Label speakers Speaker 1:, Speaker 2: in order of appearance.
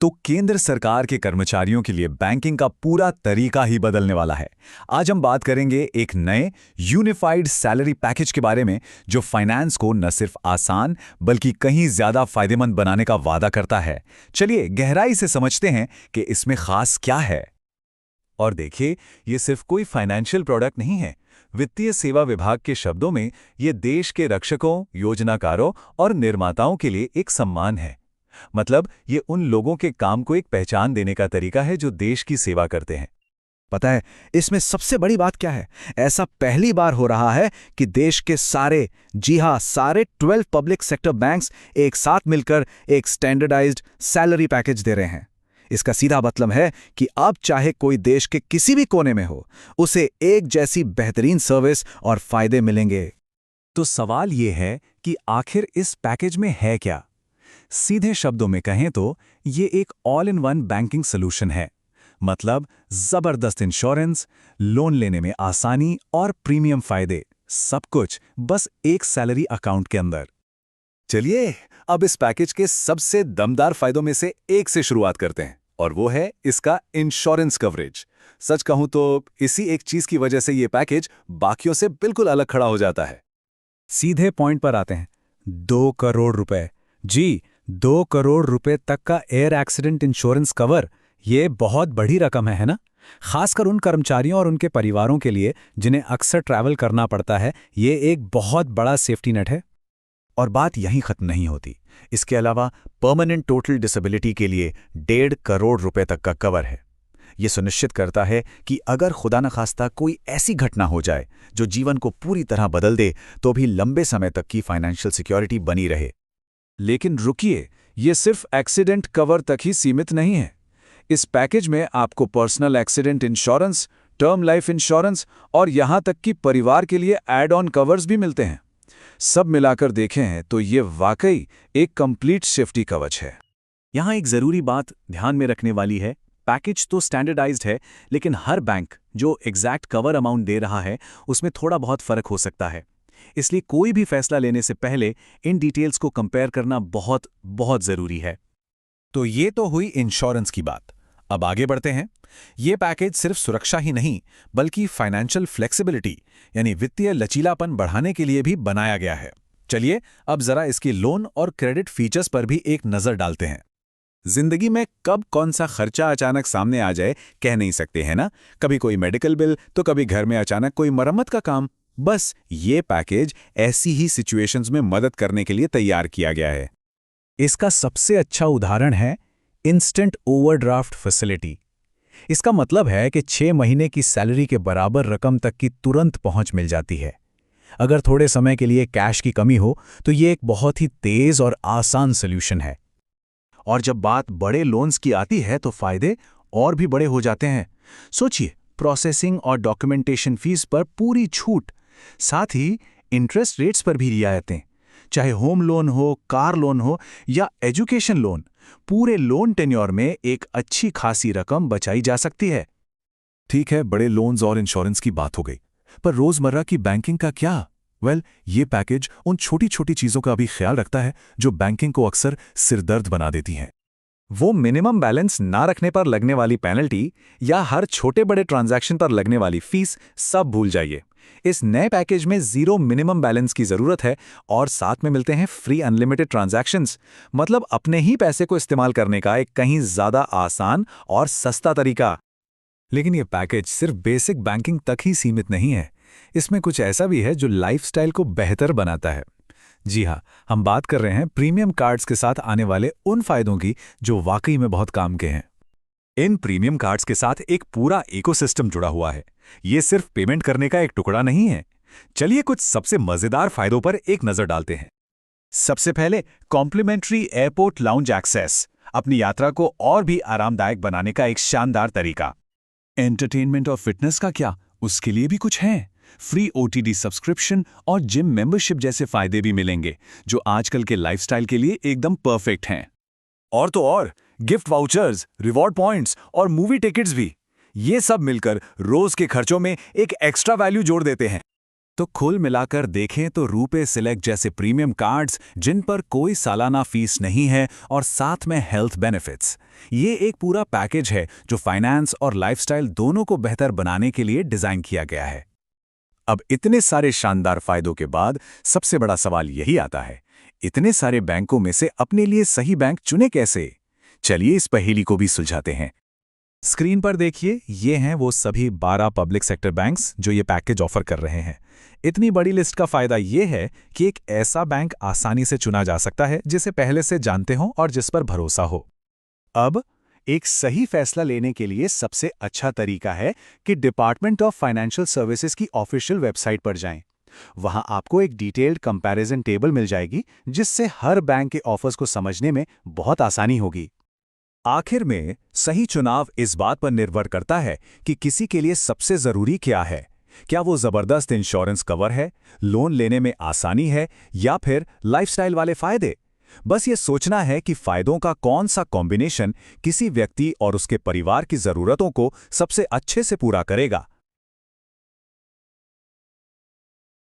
Speaker 1: तो केंद्र सरकार के कर्मचारियों के लिए बैंकिंग का पूरा तरीका ही बदलने वाला है। आज हम बात करेंगे एक नए यूनिफाइड सैलरी पैकेज के बारे में जो फाइनेंस को न सिर्फ आसान बल्कि कहीं ज्यादा फायदेमंद बनाने का वादा करता है। चलिए गहराई से समझते हैं कि इसमें खास क्या है। और देखिए, ये सिर्फ कोई फाइनेंशियल प्रोडक्ट नहीं है। वित्तीय सेवा विभाग के शब्दों में ये देश के रक्षकों, योजनाकारों और निर्माताओं के लिए एक सम्मान है। मतलब ये उन लोगों के काम को एक पहचान देने का तरीका है जो देश की सेवा करते हैं।
Speaker 2: पता है इसमें सबसे बड़ी बात क्या है? ऐसा पहली बार हो रहा है कि देश के सारे, जी हां, सारे 12 पब्लिक सेक्टर बैंक्स एक साथ मिलकर एक स्टैंडर्डाइज्ड सैलरी पैकेज दे रहे हैं। इसका सीधा मतलब है कि अब चाहे कोई देश के किसी भी कोने में हो, उसे एक जैसी बेहतरीन सर्विस और फायदे मिलेंगे।
Speaker 1: तो सवाल ये है कि आखिर इस पैकेज में है क्या? सीधे शब्दों में कहें तो ये एक all in one banking solution है। मतलब जबरदस्त इंश्योरेंस, लोन लेने में आसानी और प्रीमियम फायदे, सब कुछ बस एक सैलरी अकाउंट के अंदर। चलिए अब इस पैकेज के सबसे दमदार फायदों में से एक से शुरुआत करते हैं, और वो है इसका इंश्योरेंस कवरेज। सच कहूं तो इसी एक चीज की वजह से ये पैकेज बाकियों से बिल्कुल अलग खड़ा हो जाता है।
Speaker 2: सीधे पॉइंट पर आते हैं। 2 करोड़ रुपए, जी 2 करोड़ रुपए तक का एयर एक्सीडेंट इंश्योरेंस कवर, ये बहुत बड़ी रकम है ना? खासकर उन कर्मचारियों और उनके परिवारों के लिए जिन्हें अक्सर ट्रैवल करना पड़ता है, ये एक बहुत बड़ा सेफ्टी नेट है।
Speaker 1: और बात यहीं खत्म नहीं होती। इसके अलावा परमानेंट टोटल डिसेबिलिटी के लिए 1.5 करोड़ रुपए तक का कवर है। यह सुनिश्चित करता है कि अगर खुदा न खास्ता कोई ऐसी घटना हो जाए जो जीवन को पूरी तरह बदल दे, तो भी लंबे समय तक की फाइनेंशियल सिक्योरिटी बनी रहे। लेकिन रुकिए, ये सिर्फ एक्सीडेंट कवर तक ही सीमित नहीं है। इस पैकेज में आपको personal accident insurance, term life insurance और यहां तक कि परिवार के लिए एड ऑन कवर्स भी मिलते हैं। सब मिलाकर देखें तो ये वाकई एक कंप्लीट सेफ्टी कवच है। यहां एक जरूरी बात ध्यान में रखने वाली है, पैकेज तो स्टैंडर्डाइज्ड है, लेकिन हर बैंक जो एग्जैक्ट कवर अमाउंट दे रहा है उसमें थोड़ा बहुत फर्क हो सकता है। इसलिए कोई भी फैसला लेने से पहले इन डिटेल्स को कंपेयर करना बहुत बहुत जरूरी है। तो ये तो हुई इंश्योरेंस की बात। अब आगे बढ़ते हैं। ये पैकेज सिर्फ सुरक्षा ही नहीं, बल्कि फाइनेंशियल फ्लेक्सिबिलिटी यानी वित्तीय लचीलापन बढ़ाने के लिए भी बनाया गया है। चलिए अब जरा इसकी लोन और क्रेडिट फीचर्स पर भी एक नजर डालते हैं। जिंदगी में कब कौन सा खर्चा अचानक सामने आ जाए कह नहीं सकते हैं ना। कभी कोई मेडिकल बिल, तो कभी घर में अचानक कोई मरम्मत का काम। बस ये पैकेज ऐसी ही सिचुएशंस में मदद करने के लिए तैयार किया गया है।
Speaker 2: इसका सबसे अच्छा उदाहरण है इंस्टेंट ओवरड्राफ्ट फैसिलिटी। इसका मतलब है कि 6 महीने की सैलरी के बराबर रकम तक की तुरंत पहुंच मिल जाती है। अगर थोड़े समय के लिए कैश की कमी हो तो ये एक बहुत ही तेज और आसान सॉल्यूशन है।
Speaker 1: और जब बात बड़े लोन्स की आती है तो फायदे और भी बड़े हो जाते हैं। सोचिए, प्रोसेसिंग और डॉक्यूमेंटेशन फीस पर पूरी छूट, साथ ही इंटरेस्ट रेट्स पर भी रियायतें। चाहे होम लोन हो, कार लोन हो या एजुकेशन लोन, पूरे लोन टेन्योर में एक अच्छी खासी रकम बचाई जा सकती है। ठीक है, बड़े लोन्स और इंश्योरेंस की बात हो गई, पर रोजमर्रा की बैंकिंग का क्या? ये पैकेज उन छोटी छोटी चीजों का भी ख्याल रखता है जो बैंकिंग को अक्सर सिरदर्द बना देती हैं। वो मिनिमम बैलेंस ना रखने पर लगने वाली पेनल्टी या हर छोटे बड़े ट्रांजैक्शन पर लगने वाली फीस, सब भूल जाइए। इस नए पैकेज में 0 मिनिमम बैलेंस की जरूरत है और साथ में मिलते हैं फ्री अनलिमिटेड ट्रांजैक्शंस। मतलब अपने ही पैसे को इस्तेमाल करने का एक कहीं ज्यादा आसान और सस्ता तरीका। लेकिन ये पैकेज सिर्फ बेसिक बैंकिंग तक ही सीमित नहीं है। इसमें कुछ ऐसा भी है जो लाइफस्टाइल को बेहतर बनाता है। जी हाँ, हम बात कर रहे हैं प्रीमियम कार्ड्स के साथ आने वाले उन फायदों की जो वाकई में बहुत काम के हैं। इन प्रीमियम कार्ड्स के साथ एक पूरा इकोसिस्टम जुड़ा हुआ है। ये सिर्फ पेमेंट करने का एक टुकड़ा नहीं है। चलिए कुछ सबसे मजेदार फायदों पर एक नजर डालते हैं। सबसे पहले कॉम्प्लीमेंट्री एयरपोर्ट लाउंज एक्सेस, अपनी यात्रा को और भी आरामदायक बनाने का एक शानदार तरीका। एंटरटेनमेंट और फिटनेस का क्या, उसके लिए भी कुछ है। फ्री ओटीडी सब्सक्रिप्शन और जिम मेंबरशिप जैसे फायदे भी मिलेंगे जो आजकल के लाइफस्टाइल के लिए एकदम परफेक्ट हैं। और तो और गिफ्ट वाउचर्स, रिवॉर्ड पॉइंट्स और मूवी टिकट्स भी, ये सब मिलकर रोज के खर्चों में एक एक्स्ट्रा वैल्यू जोड़ देते हैं। तो कुल मिलाकर देखें तो रुपे सिलेक्ट जैसे प्रीमियम कार्ड्स जिन पर कोई सालाना फीस नहीं है और साथ में हेल्थ बेनिफिट्स, ये एक पूरा पैकेज है जो फाइनेंस और लाइफस्टाइल दोनों को बेहतर बनाने के लिए डिजाइन किया गया है। अब इतने सारे शानदार फायदों के बाद सबसे बड़ा सवाल यही आता है, इतने सारे बैंकों में से अपने लिए सही बैंक चुने कैसे? चलिए इस पहेली को भी सुलझाते हैं।
Speaker 2: स्क्रीन पर देखिए, ये हैं वो सभी 12 पब्लिक सेक्टर बैंक्स जो ये पैकेज ऑफर कर रहे हैं। इतनी बड़ी लिस्ट का फायदा ये है कि एक ऐसा बैंक आसानी से चुना जा सकता है जिसे पहले से जानते हो और जिस पर भरोसा हो।
Speaker 1: अब एक सही फैसला लेने के लिए सबसे अच्छा तरीका है कि डिपार्टमेंट ऑफ फाइनेंशियल सर्विसेज की ऑफिशियल वेबसाइट पर जाएं। वहां आपको एक डिटेल्ड कंपैरिजन टेबल मिल जाएगी जिससे हर बैंक के ऑफर्स को समझने में बहुत आसानी होगी। आखिर में सही चुनाव इस बात पर निर्भर करता है कि किसी के लिए सबसे जरूरी क्या है। क्या वो जबरदस्त इंश्योरेंस कवर है, लोन लेने में आसानी है, या फिर लाइफस्टाइल वाले फायदे? बस ये सोचना है कि फायदों का कौन सा कॉम्बिनेशन किसी व्यक्ति और उसके परिवार की जरूरतों को सबसे अच्छे से पूरा करेगा।